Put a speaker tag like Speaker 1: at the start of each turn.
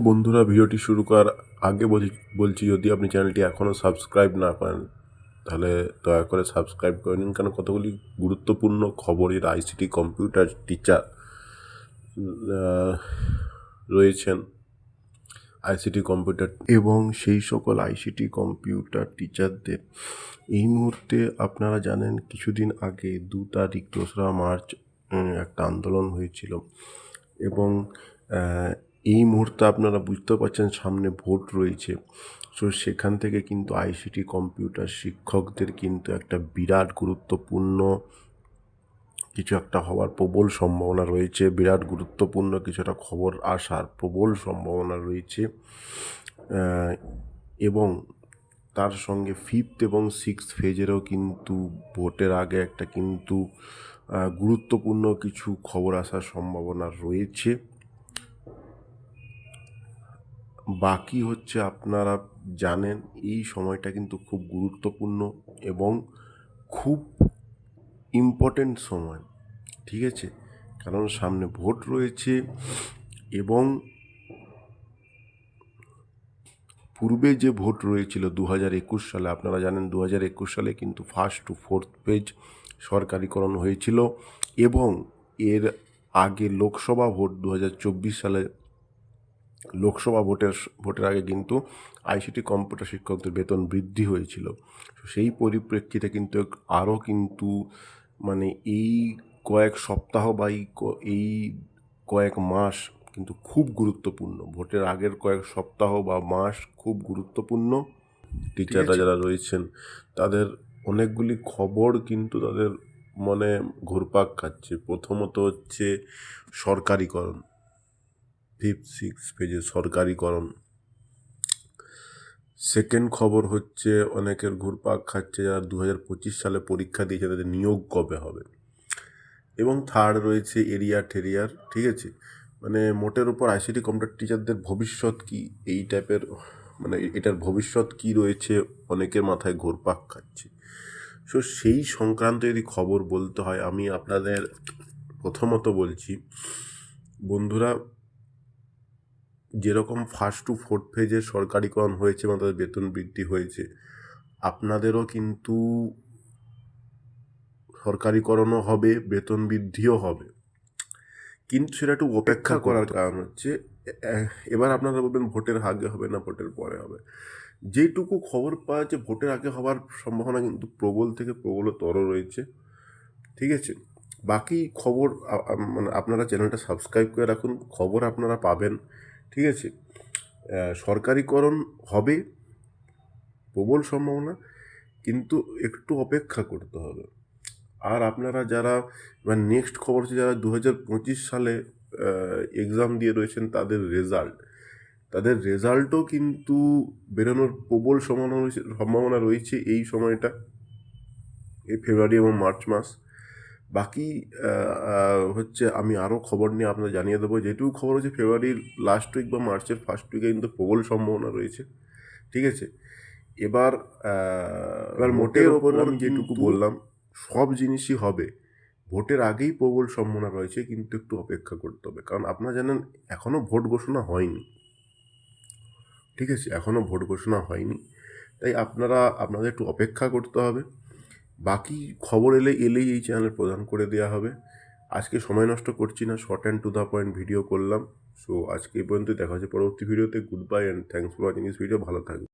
Speaker 1: বন্ধুরা, ভিডিওটি শুরু করার আগে বলছি যদি আপনি চ্যানেলটি এখনও সাবস্ক্রাইব না করেন তাহলে দয়া করে সাবস্ক্রাইব করে নিন, কারণ কতগুলি গুরুত্বপূর্ণ খবরের আইসিটি কম্পিউটার টিচার রয়েছেন আইসিটি কম্পিউটার, এবং সেই সকল আইসিটি কম্পিউটার টিচারদের এই মুহূর্তে আপনারা জানেন কিছুদিন আগে 2 তারিখ 2রা মার্চ একটা আন্দোলন হয়েছিল, এবং এই মুহূর্তে আপনারা বুঝতে পারছেন সামনে ভোট রয়েছে। সো সেখান থেকে কিন্তু আইসিটি কম্পিউটার শিক্ষকদের কিন্তু একটা বিরাট গুরুত্বপূর্ণ কিছু একটা হওয়ার প্রবল সম্ভাবনা রয়েছে, বিরাট গুরুত্বপূর্ণ কিছু একটা খবর আসার প্রবল সম্ভাবনা রয়েছে, এবং তার সঙ্গে 5th এবং 6th ফেজেরও কিন্তু ভোটের আগে একটা কিন্তু গুরুত্বপূর্ণ কিছু খবর আসার সম্ভাবনা রয়েছে। বাকি হচ্ছে আপনারা জানেন এই সময়টা কিন্তু খুব গুরুত্বপূর্ণ এবং খুব ইম্পর্টেন্ট সময়, ঠিক আছে, কারণ সামনে ভোট রয়েছে। এবং পূর্বে যে ভোট রয়েছিল 2021 সালে, আপনারা জানেন 2021 সালে কিন্তু 1st to 4th পেজ সরকারিকরণ হয়েছিল, এবং এর আগে লোকসভা ভোট 2024 সালে লোকসভা ভোটের আগে কিন্তু আইসিটি কম্পিউটার শিক্ষকদের বেতন বৃদ্ধি হয়েছিল। সেই পরিপ্রেক্ষিতে কিন্তু আরও কিন্তু মানে এই কয়েক সপ্তাহ বা এই কয়েক মাস কিন্তু খুব গুরুত্বপূর্ণ, ভোটের আগের কয়েক সপ্তাহ বা মাস খুব গুরুত্বপূর্ণ। টিচাররা যারা রয়েছেন তাদের অনেকগুলি খবর কিন্তু তাদের মনে ঘুরপাক খাচ্ছে। প্রথমত হচ্ছে সরকারিকরণ, 5th 6th পেজে সরকারিকরণ। সেকেন্ড খবর হচ্ছে অনেকের ঘুরপাক খাচ্ছে যারা 2025 সালে পরীক্ষা দিয়েছে তাদের নিয়োগ কবে হবে। এবং থার্ড রয়েছে এরিয়া টেরিয়ার, ঠিক আছে, মানে মোটের উপর আইসিটি কম্পিউটার টিচারদের ভবিষ্যৎ কি, এই টাইপের মানে এটার ভবিষ্যৎ কি রয়েছে অনেকের মাথায় ঘুরপাক খাচ্ছে। সো সেই সংক্রান্ত যদি খবর বলতে হয়, আমি আপনাদের প্রথমত বলছি বন্ধুরা, যেরকম 1st to 4th ফেজে সরকারিকরণ হয়েছে এবং তাদের বেতন বৃদ্ধি হয়েছে, আপনাদেরও কিন্তু সরকারিকরণও হবে, বেতন বৃদ্ধিও হবে, কিন্তু সেটা একটু অপেক্ষা করার কারণ হচ্ছে এবার আপনারা বলবেন ভোটের আগে হবে না ভোটের পরে হবে। যেটুকু খবর পাওয়া যাচ্ছে ভোটের আগে হওয়ার সম্ভাবনা কিন্তু প্রবল থেকে প্রবলতর রয়েছে, ঠিক আছে। বাকি খবর মানে আপনারা চ্যানেলটা সাবস্ক্রাইব করে রাখুন, খবর আপনারা পাবেন, ঠিক আছে। সরকারিকরণ হবে, প্রবল সম্ভাবনা, কিন্তু একটু অপেক্ষা করতে হবে। আর আপনারা যারা নেক্সট খবর হচ্ছে যারা 2025 সালে এক্সাম দিয়ে রয়েছেন তাদের রেজাল্টও কিন্তু বেরোনোর প্রবল সম্ভাবনা রয়েছে এই সময়টা, এই ফেব্রুয়ারি এবং মার্চ মাস। বাকি হচ্ছে আমি আরও খবর নিয়ে আপনাদের জানিয়ে দেবো। যেটুকু খবর হচ্ছে ফেব্রুয়ারির লাস্ট উইক বা মার্চের ফার্স্ট উইকে কিন্তু প্রবল সম্ভাবনা রয়েছে, ঠিক আছে। এবার মোটের ওপর আমি যেটুকু বললাম সব জিনিসই হবে, ভোটের আগেই প্রবল সম্ভাবনা রয়েছে, কিন্তু একটু অপেক্ষা করতে হবে, কারণ আপনারা জানেন এখনও ভোট ঘোষণা হয়নি, ঠিক আছে, এখনও ভোট ঘোষণা হয়নি, তাই আপনাদের একটু অপেক্ষা করতে হবে। বাকি খবর এলেই এই চ্যানেল প্রদান করে দেওয়া হবে। আজকে সময় নষ্ট করছি না, short and to the point video করলাম। সো আজকে এই পর্যন্ত, দেখা হচ্ছে পরবর্তী ভিডিওতে। Good bye and thanks for watching this video. ভালো থাকবে।